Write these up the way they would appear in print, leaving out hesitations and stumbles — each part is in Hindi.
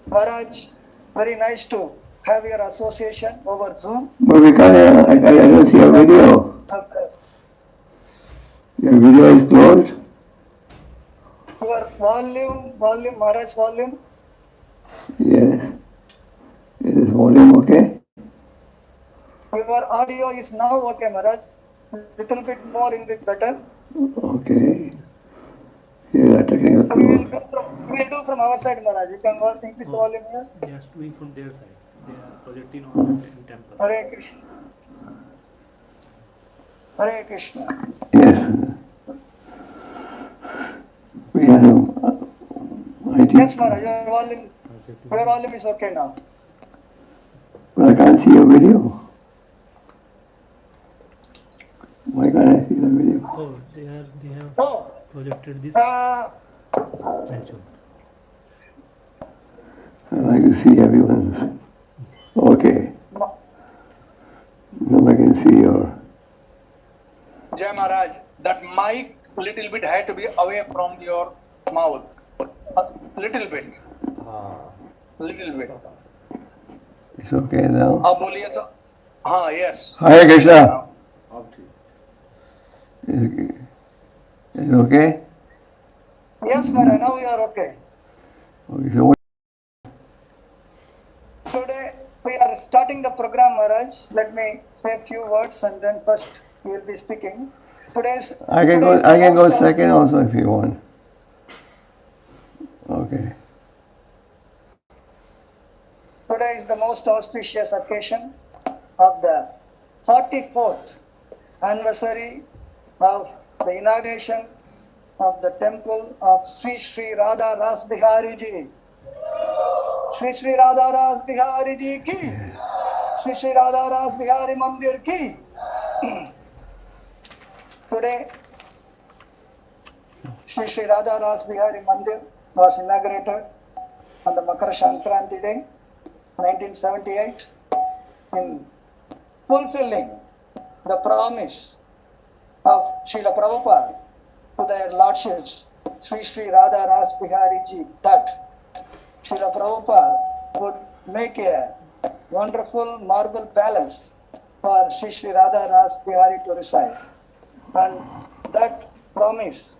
Maharaj, very nice to have your association over Zoom. But I don't see a video. Your video is closed. Your volume, Maharaj volume. Yes. Is this volume okay? Your audio is now okay, Maharaj. Little bit more in bit better. Okay. Here are technical tools. We will do from our side, Maharaj. You can increase the volume here. They are doing from their side. They are projecting on the temple. Hare Krishna. Hare Krishna. Yes. We have some IT. Yes, Maharaj. Your volume is okay now. But I can't see your video. Why can't I see the video? Oh, they have Oh. projected this. Mentioned. I like to see everyone's. Okay. Now I can see your. Jai Maharaj, that mic little bit had to be away from your mouth. A little bit. Little bit. It's okay now. आप बोलिए तो हाँ yes. Hare Krishna. Is it okay? Yes, Maharaj. Now we are okay. Okay, so what? Today we are starting the program, Maharaj. Let me say a few words and then first we will be speaking. I can go second also if you want. Okay. Today is the most auspicious occasion of the 44th anniversary of the inauguration of the temple of Sri Sri Radha Ras Bihari Ji. Sri Sri Radha Ras Bihari Ji ki. Sri Sri Radha Ras Bihari Mandir ki. Today, Sri Sri Radha Ras Bihari Mandir was inaugurated on the Makara Sankranti day, 1978, in fulfilling the promise of Srila Prabhupada to their lordships, Sri Sri Radha Ras Bihari Ji, that Srila Prabhupada would make a wonderful marble palace for Sri Sri Radha Ras Bihari to reside. And that promise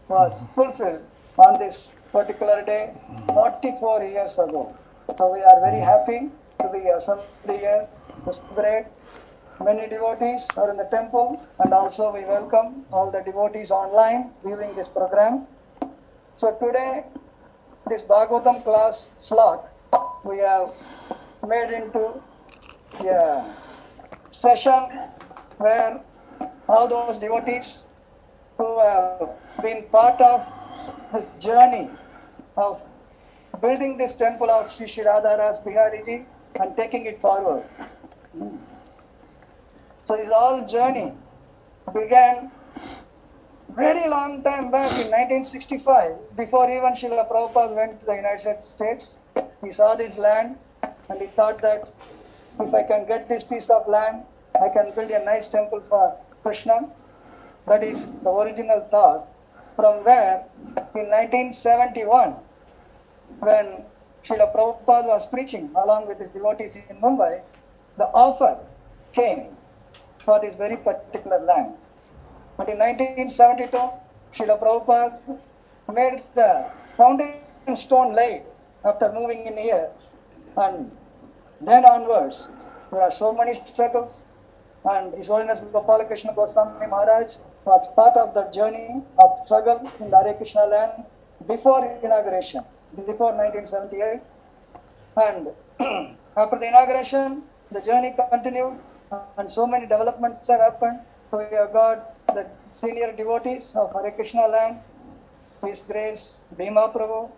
was fulfilled on this particular day 44 years ago. So we are very happy to be assembled here to celebrate. Many devotees are in the temple, and also we welcome all the devotees online viewing this program. So today, this Bhagavatam class slot we have made into a session where all those devotees who have been part of this journey of building this temple of Sri Sri Radha Ras Bihari Ji and taking it forward. So this whole journey began very long time back in 1965, before even Srila Prabhupada went to the United States. He saw this land and he thought that if I can get this piece of land, I can build a nice temple for Krishna. That is the original thought. From where in 1971, when Srila Prabhupada was preaching along with his devotees in Mumbai, the offer came for this very particular land. But in 1972, Srila Prabhupada made the foundation stone laid after moving in here. And then onwards, there are so many struggles. And His Holiness Gopalakrishna Goswami Maharaj was part of the journey of struggle in the Hare Krishna land before inauguration, before 1978. And after the inauguration, the journey continued and so many developments have happened. So we have got the senior devotees of Hare Krishna land, His Grace Bhima Prabhu,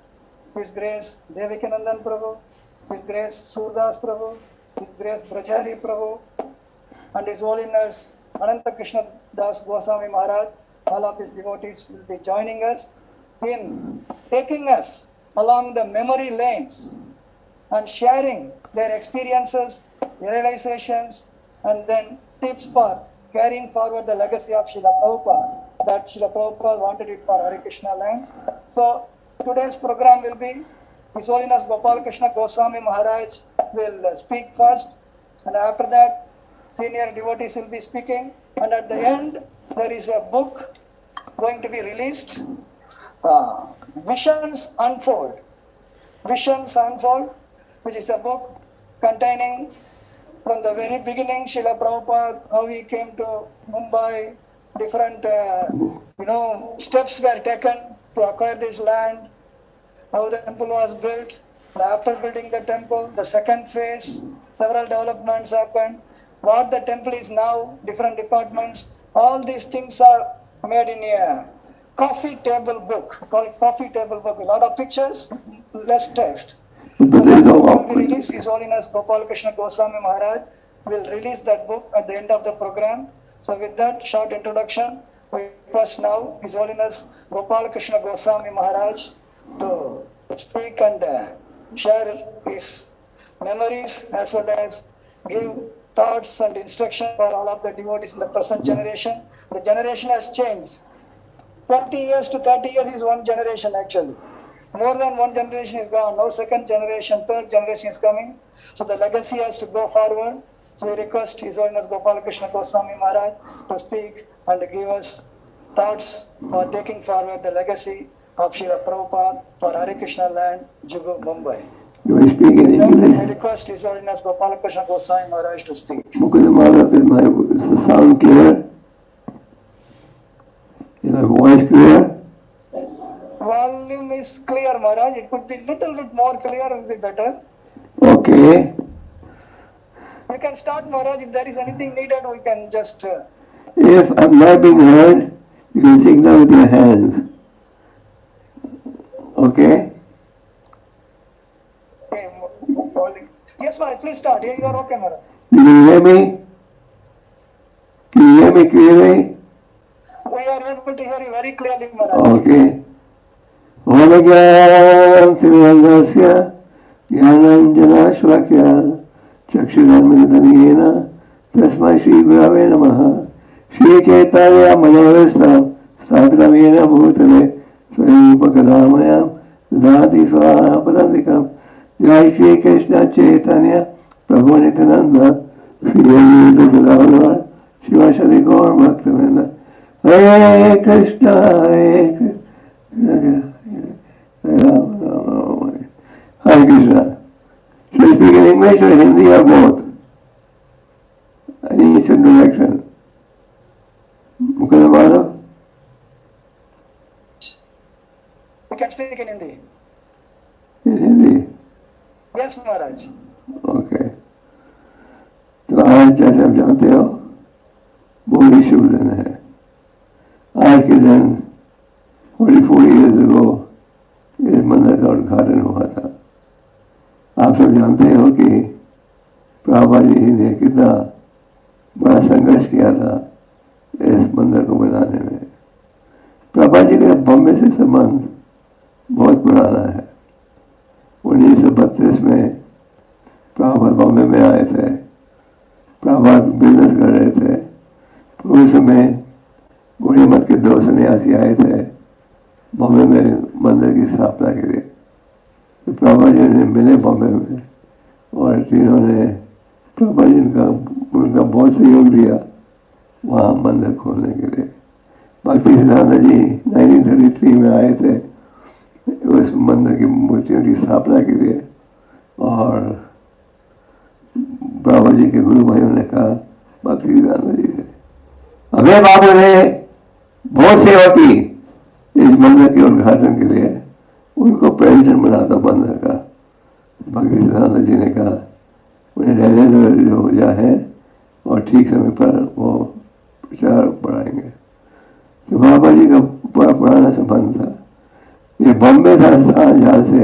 His Grace Devikanandan Prabhu, His Grace Surdas Prabhu, His Grace Brajari Prabhu, and His Holiness Ananta Krishna Das Goswami Maharaj. All of these devotees will be joining us in taking us along the memory lanes and sharing their experiences, realizations, and then tips for carrying forward the legacy of Srila Prabhupada, that Srila Prabhupada wanted it for Hare Krishna land. So today's program will be His Holiness Gopal Krishna Goswami Maharaj will speak first, and after that, senior devotees will be speaking. And at the end, there is a book going to be released, Visions Unfold. Visions Unfold, which is a book containing from the very beginning, Srila Prabhupada, how he came to Mumbai, different, steps were taken to acquire this land, how the temple was built. And after building the temple, the second phase, several developments happened. What the temple is now, different departments, all these things are made in a coffee table book, called coffee table book. A lot of pictures, less text. But there is no will be released. His Holiness Gopal Krishna Goswami Maharaj will release that book at the end of the program. So with that short introduction, we request now His Holiness Gopal Krishna Goswami Maharaj to speak and share his memories as well as give thoughts and instruction for all of the devotees in the present generation. The generation has changed. 20 years to 30 years is one generation actually. More than one generation is gone. Now second generation, third generation is coming. So the legacy has to go forward. So we request His Holiness Gopal Krishna Goswami Maharaj to speak and give us thoughts for taking forward the legacy of Srila Prabhupada for Hare Krishna land, Jugu, Mumbai. Do I speak in Then I English? request His Holiness Gopal Krishna Goswami Maharaj to speak. Mukundamala, is my sound clear? Is my voice clear? Volume is clear, Maharaj. It could be little bit more clear, it will be better. Okay. You can start, Maharaj. If there is anything needed, we can just... If I'm not being heard, you can signal with your hands. Okay? Yes, Maharaj, please start. You are okay, Maharaj. You can hear me? Can you hear me clearly? We are able to hear you very clearly, Maharaj. Okay. Om Jnanatimirandasya Jnananjanashvakya Chakshurunmilitanena Tasmai Shri Gurave Namaha Shri Chaitanya Manavestam Sthapitam Yena Bhutale Swayupakadamayam Dati Swaha Padandikam Jai Shri Krishna Chaitanya Prabhu Nityananda Shri Advaita Gadadhar Shivashadi Gaur Bhaktivinoda Hare Krishna Hare Krishna Hare Krishna. Should I speak in English or Hindi or both? I need some direction. Mukundamala? You can speak in Hindi. In Hindi? Yes, Maharaj. Okay. तो आज जैसे आप जानते हो बहुत ही शुभ दिन है. आज के दिन 44 years ago इस मंदिर का उद्घाटन हुआ था. आप सब जानते हो कि प्रभुपाद जी ने कितना बड़ा संघर्ष किया था इस मंदिर को बनाने में. प्रभुपाद जी का बॉम्बे से संबंध बहुत पुराना है. 1932 में प्रभुपाद बॉम्बे में आए थे. प्रभुपाद बिजनेस कर रहे थे. उस समय गौड़ी मठ के 2 सन्यासी आए थे बॉम्बे में मंदिर की स्थापना के लिए. तो प्रभुपाद जी ने मिले बॉम्बे में और जिन्होंने प्रभुपाद जी उनका बहुत सहयोग दिया वहाँ मंदिर खोलने के लिए. भक्ति सिद्धांत जी 1933 में आए थे उस मंदिर की मूर्तियों की स्थापना के लिए. और प्रभुपाद जी के गुरु भाइयों ने कहा भक्ति सिद्धांत जी से, अभय बाबू ने बहुत सेवा की इस मंदिर के उद्घाटन के लिए, उनको प्रेसिडेंट बना दो मंदिर का. भक्ति सिद्धांत जी ने कहा उन्हें रहने दो जो है और ठीक समय पर वो प्रचार बढ़ाएंगे. तो बाबा जी का बड़ा पुराना संबंध था. ये बॉम्बे था स्थान जहाँ से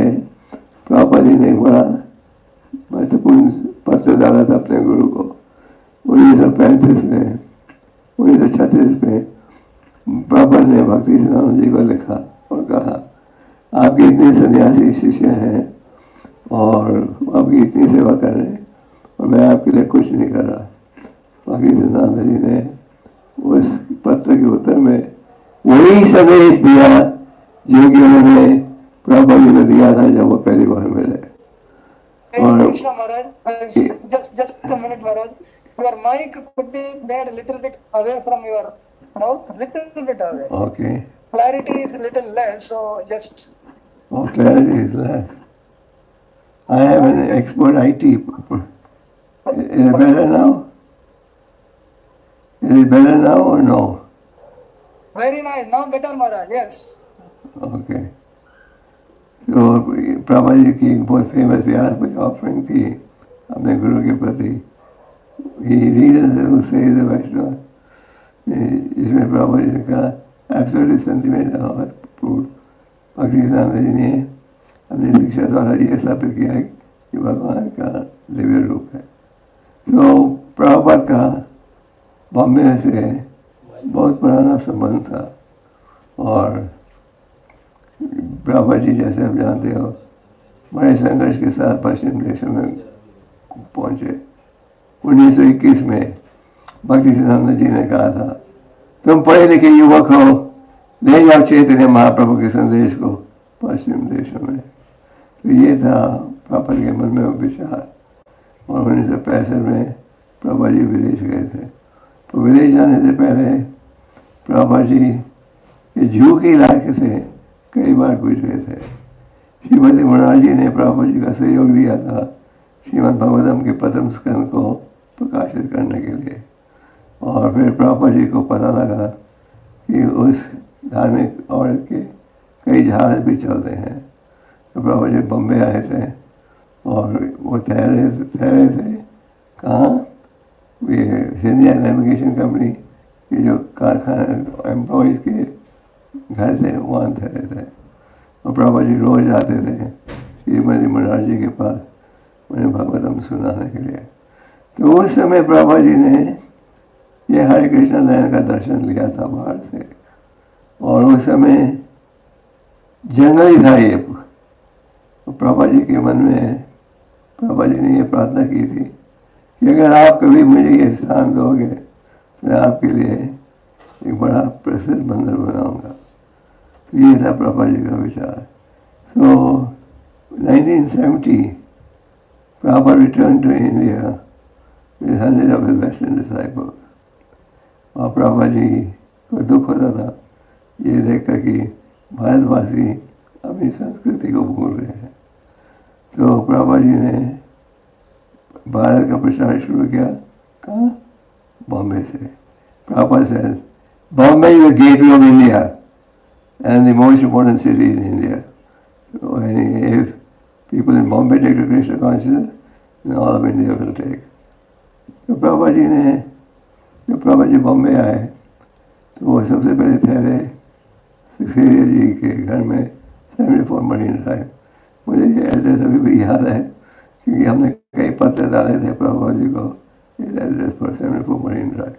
प्रभुपाद जी ने एक बड़ा महत्वपूर्ण पत्र डाला था अपने गुरु को. 1935 में 1936 में प्रभुपाद ने भक्ति सिद्धांत जी को लिखा और कहा आपके इतने सन्यासी शिष्य हैं और आपकी इतनी सेवा कर रहे हैं और मैं आपके लिए कुछ नहीं कर रहा. भक्ति सिद्धांत जी ने उस पत्र के उत्तर में वही संदेश दिया जो कि उन्होंने प्रभुपाद जी ने दिया था जब वो पहली बार मिले। Hare Krishna Maharaj, just a minute Maharaj, your mic could be made a little bit away from your mouth, little bit away. Okay. Clarity is a little less, so just. Oh, clarity is less. I have an expert IT. Is it better now? Is it better now or no? Very nice, now better Maharaj, yes. Okay. तो प्रभा जी की एक बहुत फेमस व्यास में ऑफरिंग थी अपने गुरु के प्रति, वैष्णव, जिसमें प्रभा जी ने कहा एब्सोल्युटली सेंटिमेंट भक्तिसिद्धांत जी ने अपनी शिक्षा द्वारा ये स्थापित किया है कि भगवान का दिव्य रूप है। तो प्रभुपाद का बॉम्बे से बहुत पुराना संबंध था और प्रभुपाद जी जैसे आप जानते हो बड़े संघर्ष के साथ पश्चिम देशों में पहुंचे। 1921 में भक्तिसिद्धांत जी ने कहा था तुम पढ़े लिखे युवक हो, ले जाओ चैतन्य महाप्रभु के संदेश को पश्चिम देशों में। तो ये था प्रभुपाद के मन में विचार। और 1965 में प्रभुपाद जी विदेश गए थे। तो विदेश जाने से पहले प्रभुपाद जी ये जू के इलाके से कई बार गुजरे थे। श्रीमती मुरार जी ने प्रभुपाद जी का सहयोग दिया था श्रीमद् भागवतम के प्रथम स्कंद को प्रकाशित करने के लिए। और फिर प्रभुपाद जी को पता लगा कि उस धार्मिक औरत के कई जहाज भी चलते हैं। तो प्रभुपाद जी बम्बे आए थे और वो ठहरे थे कहाँ, ये सिंधिया नेविगेशन कंपनी के जो कारखाना एम्प्लॉयज़ के घर थे वहाँ ठहरे थे। और प्रभुपाद जी रोज़ आते थे श्रीमती मुरार जी के पास उन्हें भागवतम सुनाने के लिए। तो उस समय प्रभुपाद जी ने ये हरे कृष्ण नयन का दर्शन लिया था बाहर से। और उस समय जंगल ही था ये। तो प्रभुपाद जी के मन में प्रभुपाद जी ने ये प्रार्थना की थी कि अगर आप कभी मुझे ये स्थान दोगे तो मैं आपके लिए एक बड़ा प्रसिद्ध मंदिर बनाऊंगा। तो ये था प्रभुपाद जी का विचार। सो 1970 Prabhupada returned to India with 100 of his Western disciples. और प्रभुपाद जी को दुख होता था ये देखकर कि भारतवासी अपनी संस्कृति को भूल रहे हैं। तो प्रभुपाद जी ने भारत का प्रचार शुरू किया। कहाँ? बॉम्बे से। Prabhupada said, Bombay is the gateway of India and the most important city in India. So if people in Bombay take to Krishna consciousness, then all of India will take. तो प्रभुपाद जी ने जब प्रभुपाद जी बॉम्बे आए तो वो सबसे पहले ठहरे सक्सेरिया जी के घर में 74 मरीन ड्राइव। मुझे ये एड्रेस अभी भी याद है क्योंकि हमने कई पत्र डाले थे प्रभुपाद जी को इस एड्रेस पर 74 मरीन ड्राइव।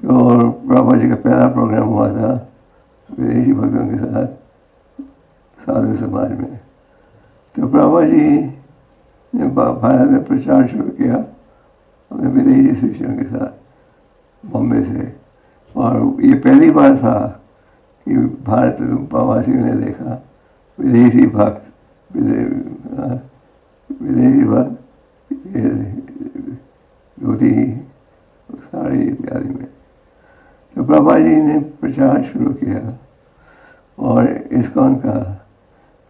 तो प्रभुपाद जी का पहला प्रोग्राम हुआ था विदेशी भक्तों के साथ साधु समाज में। तो प्रभुपाद जी ने भारत में प्रचार शुरू किया अपने विदेशी शिष्यों के साथ बॉम्बे से। और ये पहली बार था कि भारत प्रवासियों ने देखा विदेशी भक्त ये धोती साड़ी इत्यादि में। तो प्रभुपाद जी ने प्रचार शुरू किया और इस्कॉन का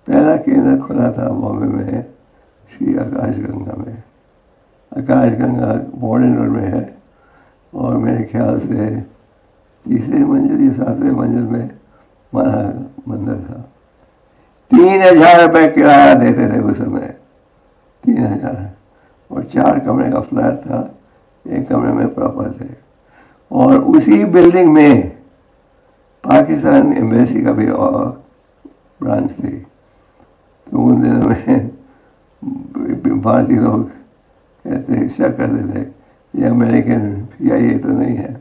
पहला केंद्र खुला था बॉम्बे में श्री आकाशगंगा में। आकाशगंगा मॉडर्न रोड में है और मेरे ख्याल से तीसरी मंजिल या 7वें मंजिल में हमारा मंदिर था। 3000 रुपये किराया देते थे उस समय, 3000। और 4 कमरे का फ्लैट था, एक कमरे में प्रॉपर थे। और उसी बिल्डिंग में पाकिस्तान एम्बेसी का भी ब्रांच थी। तो उन दिनों में भारतीय लोग कहते शक करते थे ये अमेरिकन CIA तो नहीं है।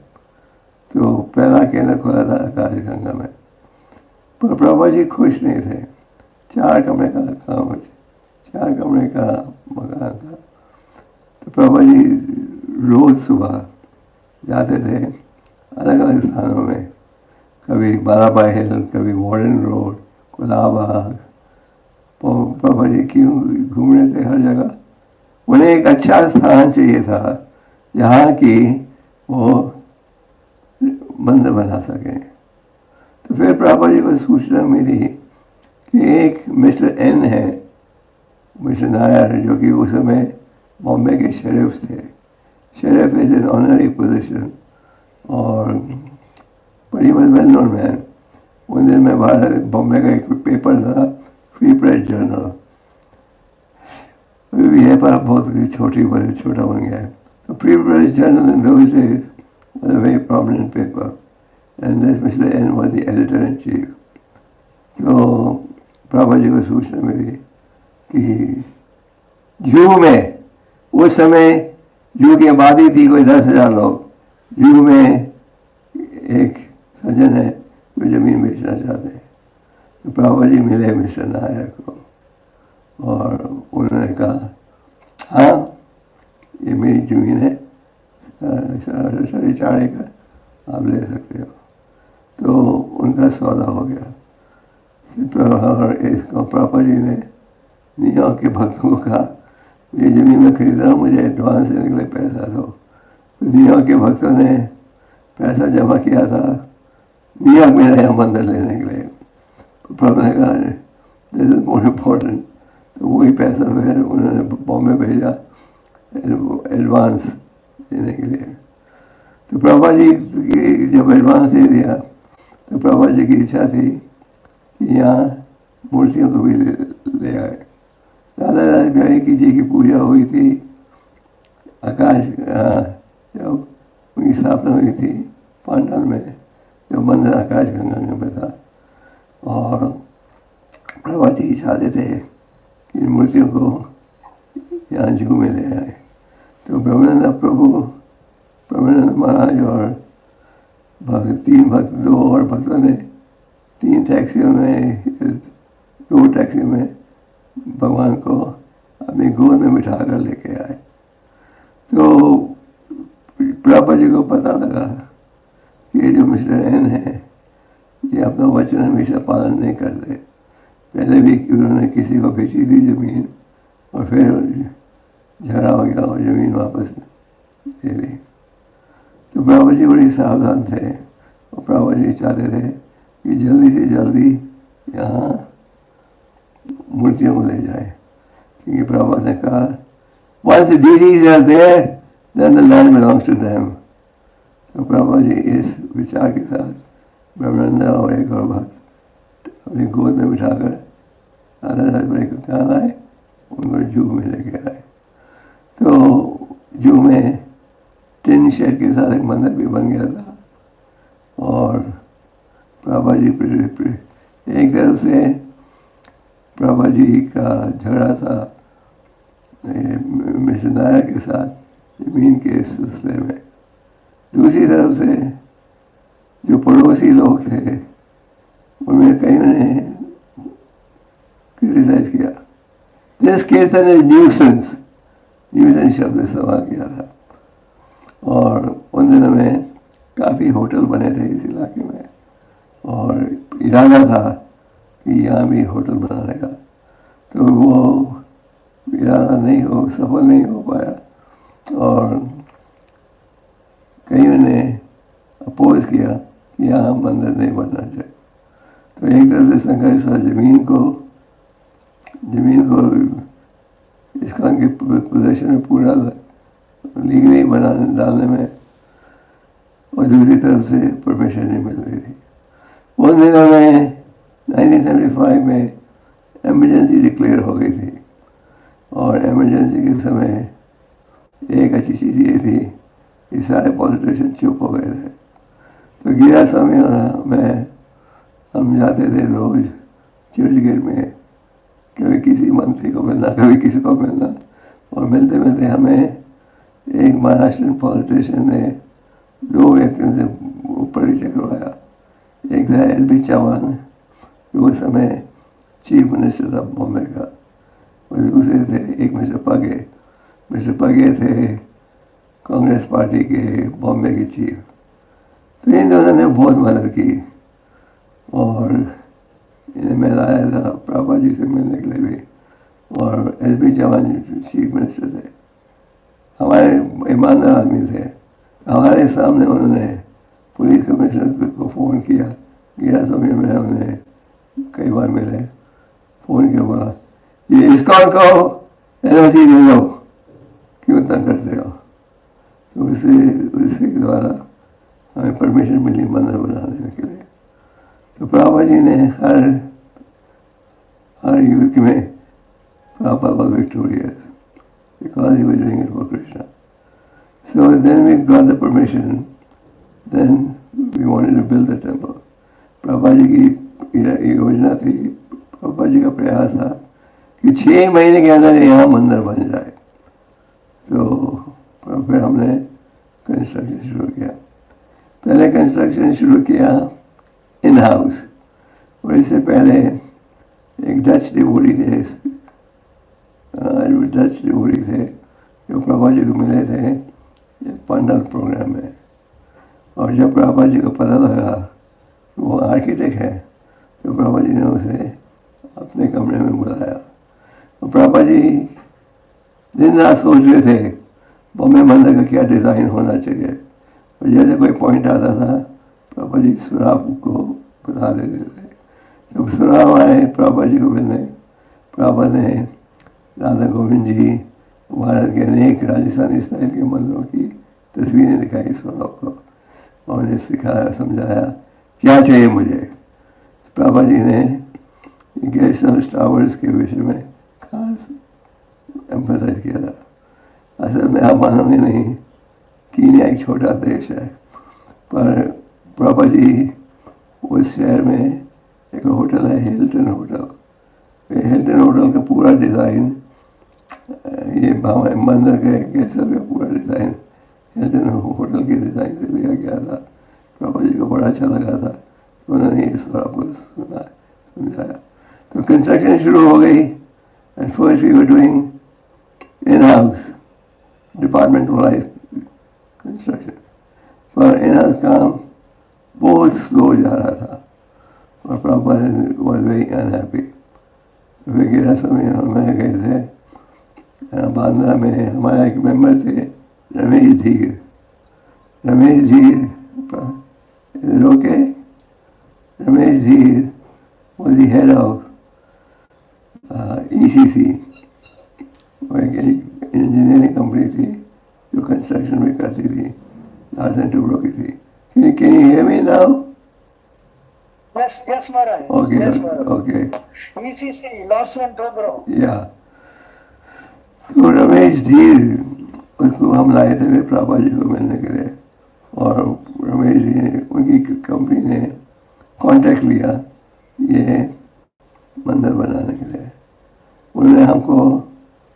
तो पहला केंद्र खुला था आकाशगंगा में। पर प्रभुपाद जी खुश नहीं थे। 4 कमरे का काम, 4 कमरे का मकान था। तो प्रभुपाद जी रोज़ सुबह जाते थे अलग अलग स्थानों में, कभी बालाबाई हिल, कभी मॉडर्न रोड, कुलाबाग, पापा जी क्यों घूम रहे थे हर जगह। उन्हें एक अच्छा स्थान चाहिए था जहाँ की वो मंदिर बना सकें। तो फिर पापा जी को सूचना मिली कि एक मिस्टर एन है, मिस्टर नायर, जो कि उस समय बॉम्बे के शेरिफ थे। Sheriff is an honorary position और बड़ी वेल नोन मैन। उन दिन में भारत बॉम्बे का एक पेपर था, फ्री प्रेस जर्नल, अभी भी है पर बहुत छोटा बन गया है। तो free press journal in those days was a very prominent paper and this Mr. N was the editor in chief. तो पापा जी को सूचना मिली कि जू में उस समय जू की आबादी थी कोई 10,000 लोग। जू में एक सज्जन है जो ज़मीन बेचना चाहते हैं। तो पापा जी मिले मिस्टर नायर को और उन्होंने कहा हाँ ये मेरी ज़मीन है 4.5 एकड़, आप ले सकते हो। तो उनका सौदा हो गया। और इसको पापा जी ने न्यूयॉर्क के भक्तों को कहा ये ज़मीन में खरीद रहा हूँ, मुझे एडवांस देने के लिए पैसा दो। तो न्यूयॉर्क के भक्तों ने पैसा जमा किया था न्यूयॉर्क में नया मंदिर लेने के लिए। पापा ने कहा दिस इज मोर इम्पोर्टेंट। तो वही पैसा फिर उन्होंने बॉम्बे भेजा एडवांस देने के लिए। तो पापा जी की जब एडवांस दे दिया तो पापा जी की इच्छा थी कि यहाँ मूर्तियों को भी ले आए। राधा राज बिहारी जी की पूजा हुई थी आकाश जब उनकी स्थापना हुई थी पांडल में, जो मंदिर आकाश गंगा में था। और पापा जी चाहते थे कि इन मूर्तियों को यहाँ जू में ले आए। तो ब्रह्मानंद महाराज और 2 और भक्तों ने 2 टैक्सियों में भगवान को अपनी गोद में बिठाकर लेके आए। तो पापा जी को पता लगा कि ये जो मिस्टर एन है ये अपना वचन हमेशा पालन नहीं करते। पहले भी उन्होंने किसी को बेची थी ज़मीन और फिर झगड़ा हो गया और ज़मीन वापस ले ली। तो पापा जी बड़ी सावधान थे और पापा जी चाहते थे कि जल्दी से जल्दी यहाँ मूर्तियों को ले जाए, क्योंकि पापा ने कहा once the deities are there then the land belongs to them। तो पापा जी इस विचार के साथ ब्रह्मानंद और एक और भक्त अपनी गोद में बिठाकर राधा राजबाई को कहाँ आए, उनको जू में लेके आए। तो जू में टिन शेड के साथ एक मंदिर भी बन गया था। और पापा जी एक तरफ से पापा जी का झगड़ा था मिस्टर नायर के साथ ज़मीन के सिलसिले में, दूसरी तरफ से जो पड़ोसी लोग थे उनमें कई ने क्रिटिसाइज किया। दिस कीर्तन इज न्यूसेंस शब्द इस्तेमाल किया था। और उन दिनों में काफ़ी होटल बने थे इस इलाके में और इरादा था कि यहाँ भी होटल बनाने का। तो वो इरादा सफल नहीं हो पाया और कईयों ने अपोज किया कि यहाँ मंदिर नहीं बनना चाहिए। तो एक तरफ से संघर्ष था ज़मीन को इसका के पोजीशन में पूरा लीगली डालने में, और दूसरी तरफ से परमिशन नहीं मिल रही थी। उन दिनों में 1975 में एमरजेंसी डिक्लेयर हो गई थी और एमरजेंसी के समय एक अच्छी चीज़ ये थी कि सारे पॉलिटिशियन चुप हो गए थे। तो गिरा स्वामी और मैं हम जाते थे रोज़ चर्च गेट में, कभी किसी मंत्री को मिलना कभी किसी को मिलना, और मिलते मिलते हमें एक महाराष्ट्रियन पॉलिटिशियन ने 2 व्यक्तियों से परिचय करवाया। एक था एल.बी. चौहान जो उस समय चीफ मिनिस्टर था बॉम्बे का, और दूसरे थे एक मिस्टर पगे थे कांग्रेस पार्टी के बॉम्बे के चीफ। तो इन दोनों ने बहुत मदद की और इन्हें मैं लाया था प्रभा जी से मिलने के लिए भी, और SB चौहान चीफ मिनिस्टर थे, हमारे ईमानदार आदमी थे। हमारे सामने उन्होंने पुलिस कमिश्नर को फ़ोन किया, गीरा समय में उन्हें कई बार मिले, फ़ोन किया, बोला ये इस्कॉन को NOC दे दो, क्यों तंग करते हो। तो उसके द्वारा हमें परमिशन मिली मंदिर बनाने के लिए। तो प्रभा जी ने हर युद्ध में Prabhupada was victorious because he was doing it for Krishna. So then we got the permission, then we wanted to build the temple. Prabha ji की योजना थी, प्रभा जी का प्रयास था कि 6 महीने के अंदर यहाँ मंदिर बन जाए। तो फिर हमने कंस्ट्रक्शन शुरू किया। पहले कंस्ट्रक्शन शुरू किया इन हाउस, और इससे पहले एक डच डिवोटी थे, जो प्रभा जी को मिले थे पंडल प्रोग्राम में। और जब प्रभा जी को पता लगा कि वो आर्किटेक्ट है, तो प्रभा जी ने उसे अपने कमरे में बुलाया। तो प्रभा जी दिन रात सोच रहे थे बॉम्बे मंदिर का क्या डिज़ाइन होना चाहिए, और जैसे कोई पॉइंट आता था प्रभा जी सुराब को बता देते थे। जब सुराब आए प्रभा जी को मिलने, प्रभा ने राधा गोविंद जी, भारत के अनेक राजस्थानी स्टाइल के मंदिरों की तस्वीरें दिखाई सुराब को, और उन्हें सिखाया, समझाया क्या चाहिए मुझे। प्रभा जी ने गेस्ट हाउस टावर्स के विषय में खास एम्फसाइज किया था। असल में आप मानोगे नहीं, कीनिया एक छोटा देश है, पर प्रभा जी उस शहर में एक होटल है हिल्टन होटल, हिल्टन होटल का पूरा डिज़ाइन, ये मंदिर के गेस्ट हाउस का पूरा डिज़ाइन हिल्टन होटल के डिज़ाइन से लिया गया था। प्रभा जी को बड़ा अच्छा लगा था, तो उन्होंने इस बार आपको सुना, समझाया। तो कंस्ट्रक्शन शुरू हो गई, and first we were doing in house departmentalise construction, पर इन हाउस काम बहुत स्लो जा रहा था, और प्रभा वॉज वेरी अनहैप्पी। वगैरह समय में गए थे बांद्रा में, हमारा एक मेंबर थे रमेश धीर। रमेश धीर रोके, रमेश धीर was the head of ECC, वो एक इंजीनियरिंग कंपनी थी जो कंस्ट्रक्शन में करती थी, लार्सन टूब्रो की थी। Can you hear me now? Yes, Maharaj. Okay, Yes, Maharaj. okay. ECC, Larsen Tobro. Yeah. तो रमेश धीर, उसको हम लाए थे वे प्रभा जी को मिलने के लिए, और रमेश जी ने, उनकी कंपनी ने कांटेक्ट लिया ये मंदिर बनाने के लिए। उन्होंने हमको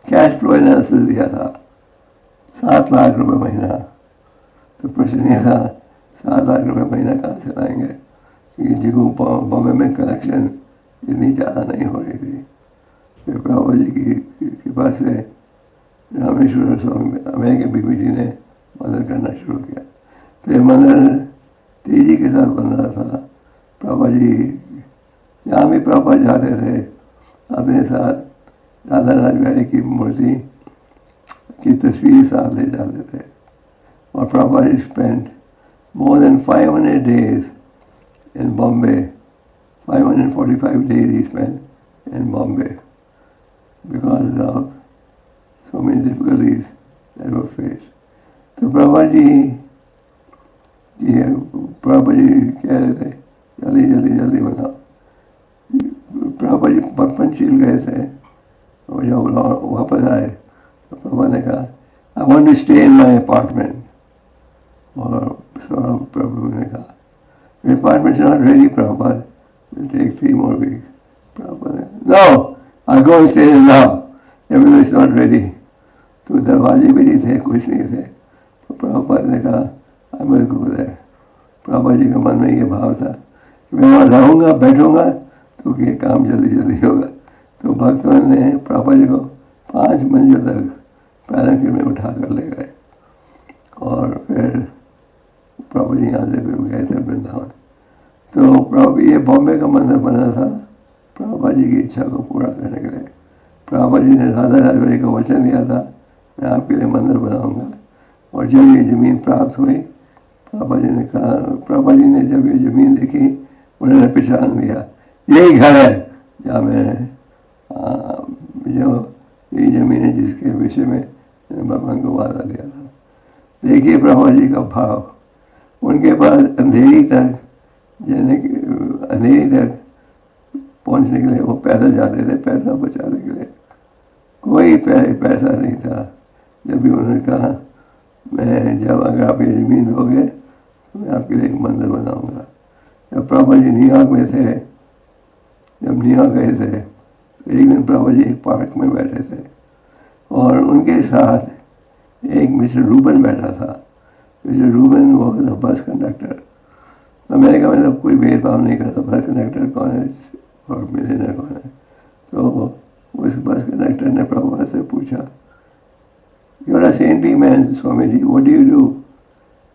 कैश फ्लो एनालिसिस दिया था, 7 लाख रुपए महीना। तो प्रश्न ये था 7 लाख रुपए महीना कहाँ से लाएंगे, क्योंकि जिगू बॉम्बे में कलेक्शन इतनी ज़्यादा नहीं हो रही थी। फिर प्रभा जी की कृपा से रामेश्वर स्वामी अमेय के बीबी जी ने मदद करना शुरू किया। तो ये मंदिर तेजी के साथ बन रहा था। प्रभा जी जहाँ भी प्रभा जाते थे अपने साथ राधा राजबाड़ी की मूर्ति की तस्वीर साथ ले जाते थे। और Prabha ji spend more than 500 days in Bombay. 545 days he spent in Bombay because of so many difficulties that were faced. तो प्रभा जी कह रहे थे जल्दी बनाओ। प्रभा जी पंचशील गए थे, और जब वापस आए तो प्रभा ने कहा I want to stay in my apartment, और प्रभु ने कहा the apartment is not ready, Prabhupada, it will take 3 more weeks. Prabhupada, no, I'll go and stay there now, everything is not ready. तो दरवाजे भी नहीं थे, कुछ नहीं थे। तो प्रभुपाद ने कहा I will go there. Prabha ji के मन में ये भाव था कि मैं वहाँ रहूँगा, बैठूँगा तो ये काम जल्दी होगा। तो भक्तों ने प्रभा जी को 5 मंजिल तक पैराग्रिड में उठा कर ले गए, और फिर प्रभु जी यहाँ से फिर गए थे वृंदावन। तो प्रभु ये बॉम्बे का मंदिर बना था प्रभुपाद जी की इच्छा को पूरा करने के लिए। प्रभुपाद जी ने राधा राजबाई को वचन दिया था, मैं आपके लिए मंदिर बनाऊंगा। और जब ये ज़मीन प्राप्त हुई, प्रभुपाद जी ने कहा, प्रभुपाद जी ने जब ये ज़मीन देखी, उन्होंने पहचान लिया यही घर है जहाँ मैंने जो ये ज़मीन है जिसके विषय में भगवान को वादा दिया था। देखिए प्रभुपाद जी का भाव, उनके पास अंधेरी तक जाने अंधेरी तक पहुंचने के लिए वो पैदल जाते थे, पैसा बचाने के लिए। कोई पैसा नहीं था। जब भी उन्होंने कहा मैं जब अगर आप ये ज़मीन दोगे तो मैं आपके लिए एक मंदिर बनाऊंगा। जब प्रभुपाद जी न्यूयॉर्क में थे, जब न्यूयॉर्क गए थे तो एक दिन प्रभुपाद जी एक पार्क में बैठे थे और उनके साथ एक मिस्टर रूबन बैठा था। मिस्टर रूबन वो था बस कंडक्टर। अमेरिका में तो कोई भेदभाव नहीं करता, बस कंडक्टर कौन है और मिलेनियर कौन है। तो उस बस कंडक्टर ने प्रभुपाद से पूछा, you are a saintly man Swami ji, what do you do?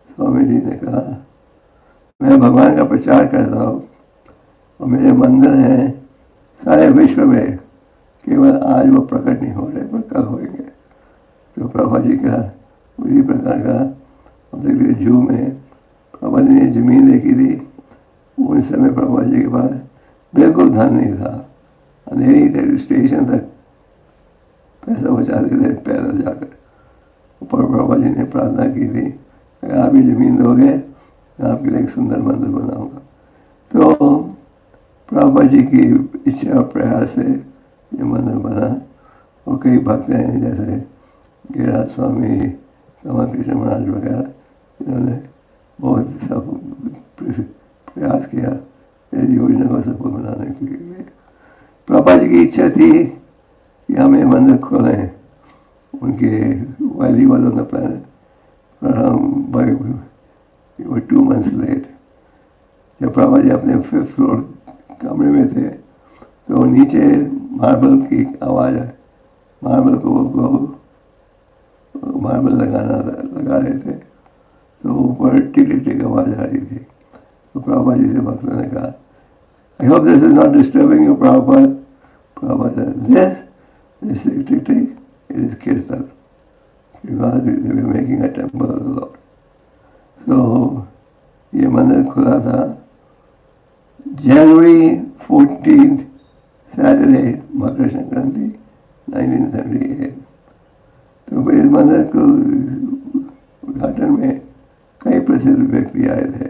Swami ji ने कहा, मैं भगवान का प्रचार करता हूँ और मेरे मंदिर हैं सारे विश्व में, केवल आज वो प्रकट नहीं हो रहे पर कल होंगे। तो प्रभुपाद जी का उसी प्रकार का अब देखिए जू में प्रभुपाद जी ने ज़मीन देखी थी। उस समय प्रभुपाद जी के पास बिल्कुल धन नहीं था, अंधेरी तक स्टेशन तक पैसा बचाते थे पैदल जाकर। ऊपर प्रभुपाद जी ने प्रार्थना की थी, अगर आप ये ज़मीन दोगे मैं आपके लिए एक सुंदर मंदिर बनाऊंगा। तो प्रभुपाद जी की इच्छा और प्रयास से ये मंदिर बना। और कई भक्त हैं जैसे गिरिराज स्वामी, कमल कृष्ण महाराज वगैरह, इन्होंने बहुत सब प्रयास किया इस योजना को सफल बनाने के लिए। प्रभुपाद जी की इच्छा थी कि हम ये मंदिर खोलें। उनके valley was on the planet और हम बाय 2 months लेट। जब प्रभुपाद जी अपने 5th फ्लोर कमरे में थे तो नीचे मार्बल की आवाज़ है, मार्बल को मार्बल लगा रहे थे तो ऊपर टिक टिक टिक आवाज़ आ रही थी। तो प्रभुपाद जी से भक्तों ने कहा, I hope this is not disturbing you Prabhupada. Prabhupada this tick tick tick it is kirtan, because we were making a temple of the lord. तो ये मंदिर खुला था जनवरी 14 सैटरडे, मकर संक्रांति 1978। तो इस मंदिर को उद्घाटन में कई प्रसिद्ध व्यक्ति आए थे।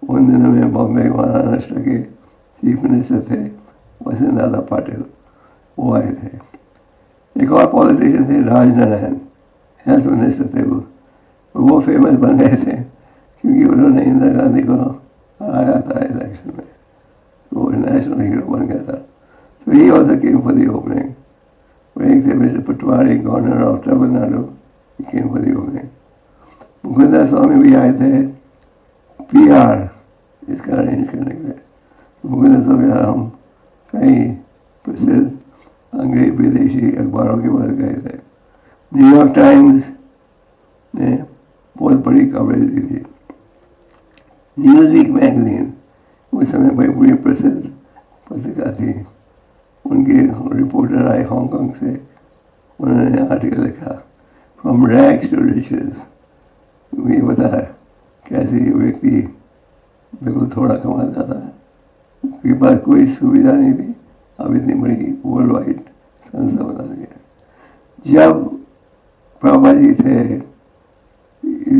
उन दिनों में बॉम्बे महाराष्ट्र के चीफ मिनिस्टर थे वसंतदादा पाटिल, वो आए थे। एक और पॉलिटिशियन थे राजनारायण, हेल्थ मिनिस्टर थे वो फेमस बन गए थे क्योंकि उन्होंने इंदिरा गांधी को हराया था इलेक्शन में, तो वो नेशनल हीरो बन गया था। तो he also came for the opening. और एक थे mister Patwari, governor of Tamil Nadu, came for the opening. Mukunda Swami भी आए थे PR इसका अरेंज करने के लिए। तो मुकुंदा स्वामी हम कई प्रसिद्ध अंग्रेज विदेशी अखबारों के पास गए थे। न्यूयॉर्क टाइम्स ने बहुत बड़ी कवरेज दी थी। न्यूज़वीक मैगजीन उस समय बड़ी बड़ी प्रसिद्ध पत्रिका थी, उनके रिपोर्टर आए हांगकांग से, उन्होंने आर्टिकल लिखा फ्रॉम रैग्स टू रिचेस। ये बताया कैसे ये व्यक्ति बिल्कुल थोड़ा कमाता था, उसके पास कोई सुविधा नहीं थी, अब इतनी बड़ी वर्ल्ड वाइड संस्था बना ली है। जब प्रभुपाद जी थे,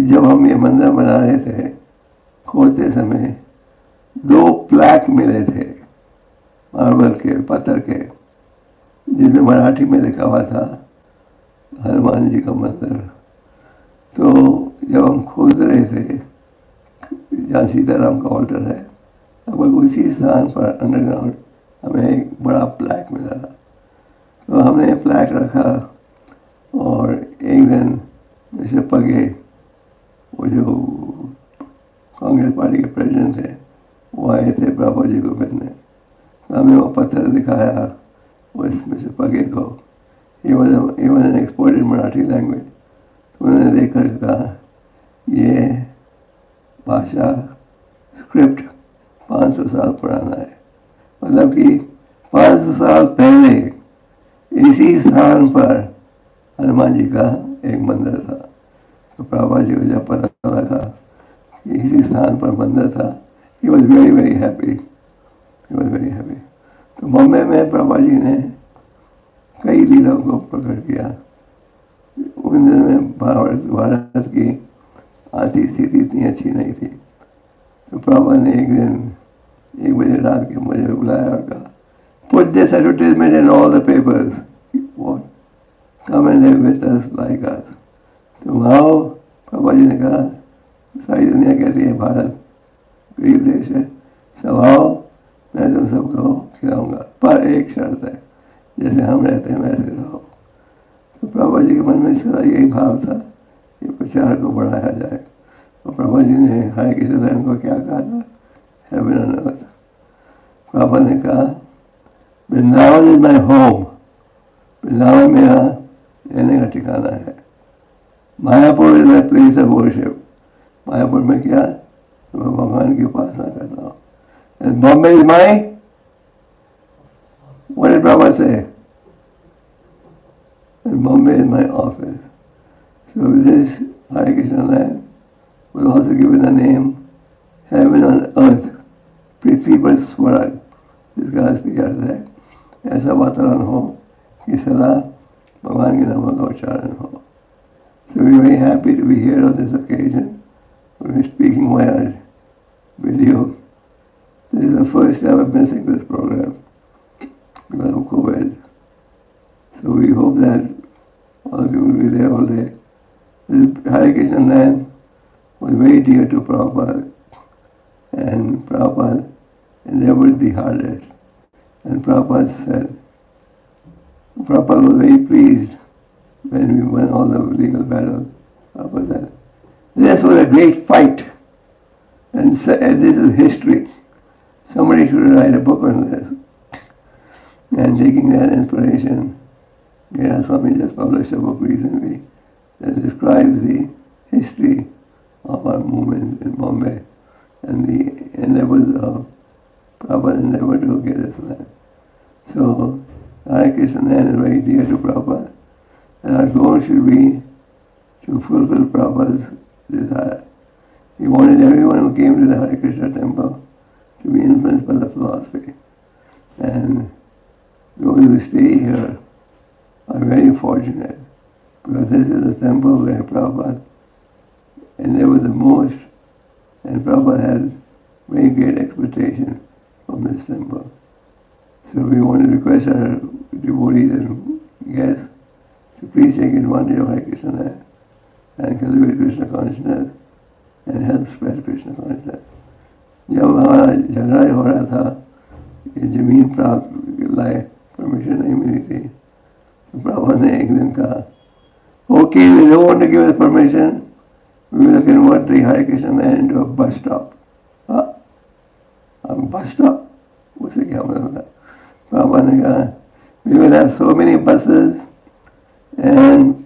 जब हम ये मंदिर बना रहे थे, खोलते समय 2 प्लैक मिले थे मार्बल के, पत्थर के, जिसमें मराठी में लिखा हुआ था हनुमान जी का मंदिर। तो जब हम खोद रहे थे, जहाँ सीताराम का ऑल्टर है, लगभग उसी स्थान पर अंडरग्राउंड हमें एक बड़ा प्लैक मिला था। तो हमने प्लैक रखा और एक दिन मिस्टर पगे, वो जो कांग्रेस पार्टी के प्रेसिडेंट थे, वो आए थे प्रभुपाद जी को मिलने। तो हमने वो पत्थर दिखाया उस मिस्टर पगे को। He was an expert in Marathi language. तो उन्होंने देख कर कहा ये भाषा स्क्रिप्ट 500 साल पुराना है, मतलब कि 500 साल पहले इसी स्थान पर हनुमान जी का एक मंदिर था। तो प्रभुपाद जी को जब पता लगा कि इसी स्थान पर मंदिर था, he was very very happy, he was very happy. तो बॉम्बे में प्रभुपाद जी ने कई लीलाओं को प्रकट किया। उन दिनों में भारत की आर्थिक स्थिति इतनी अच्छी नहीं थी। तो प्रभुपाद ने एक दिन 1 बजे रात के मुझे बुलाया और कहा, put this advertisement in all the papers. What? Come and live with us like us. तुम आओ। पापा जी ने कहा, सारी दुनिया कहती है भारत गरीब देश है, सब आओ, मैं तुम सबको खिलाऊंगा, पर एक शर्त है, जैसे हम रहते हैं वैसे रहो। तो पापा जी के मन में सदा यही भाव था कि प्रचार को बढ़ाया जाए। और पापा जी ने हरे कृष्ण लाइन को क्या कहा था, हेवन ऑन अर्थ। पापा ने कहा, Vrindavan is my home, Vrindavan मेरा रहने का ठिकाना है। Mayapur is my place of worship, Mayapur में क्या, तो मैं भगवान की उपासना करता हूँ। And Bombay is my, what did Baba say, and Bombay is my office. So this Hare Krishna land was also given the name heaven on earth, पृथ्वी पर स्वर्ग, जिसका असली अर्थ है ऐसा वातावरण हो कि सदा भगवान के नामों का उच्चारण हो। So we are very happy to be here on this occasion. We are speaking via video. This is the first time of missing this program because of COVID. So we hope that all of you will be there all day. This Hare Krishna land was very dear to Prabhupada, and Prabhupada endeavored the hardest. And Prabhupada said, Prabhupada was very pleased when we won all the legal battles. Prabhupada said, this was a great fight, and this is history. Somebody should write a book on this. And taking that inspiration, Gena Swami just published a book recently that describes the history of our movement in Bombay and the endeavors of Prabhupada endeavor to get this land. So Hare Krishna land is very dear to Prabhupada, and our goal should be to fulfill Prabhupada's desire. He wanted everyone who came to the Hare Krishna temple to be influenced by the philosophy. And those who stay here are very fortunate, because this is the temple where Prabhupada endeavored the most, and Prabhupada had very great expectation from this temple. So we want to request our devotees and guests to please take advantage of Hare Krishna land and cultivate Krishna consciousness and help spread Krishna consciousness. जब हमारा झगड़ा हो रहा था कि जमीन प्राप्त लाए परमिशन नहीं मिली थी, तो प्रभुपाद ने एक दिन कहा, okay, we don't want to give us permission, we will convert the Hare Krishna land into a bus stop. A bus stop? उससे क्या मतलब था? प्रभुपाद ने कहा, we will have so many buses and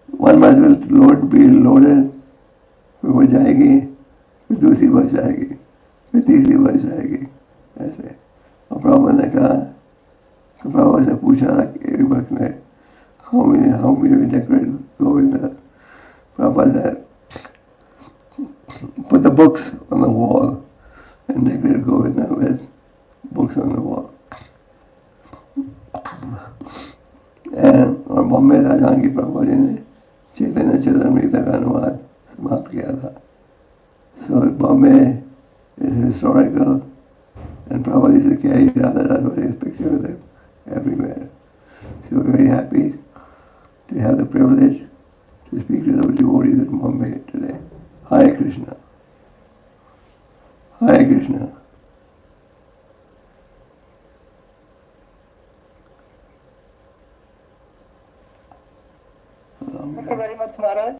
one bus will be loaded, फिर वो जाएगी, फिर दूसरी बस जाएगी, फिर तीसरी बस जाएगी, ऐसे। और प्रभुपाद ने कहा, तो प्रभुपाद से पूछा था कि एक वक्त ने, how many decorate go with that? Prabhupada said, put the books on the wall, and decorate go with them with books on the wall. और बॉम्बे था जहाँ की प्रभुपाद जी ने चैतन्य चरितामृत का अनुवाद समाप्त किया था। So Bombay is historical, and Prabhupada used to carry Radha Radharani's picture with him everywhere. So we're very happy to have the privilege to speak to the devotees in Bombay today. Hare Krishna. Hare Krishna. Thank you very much, Maharaj.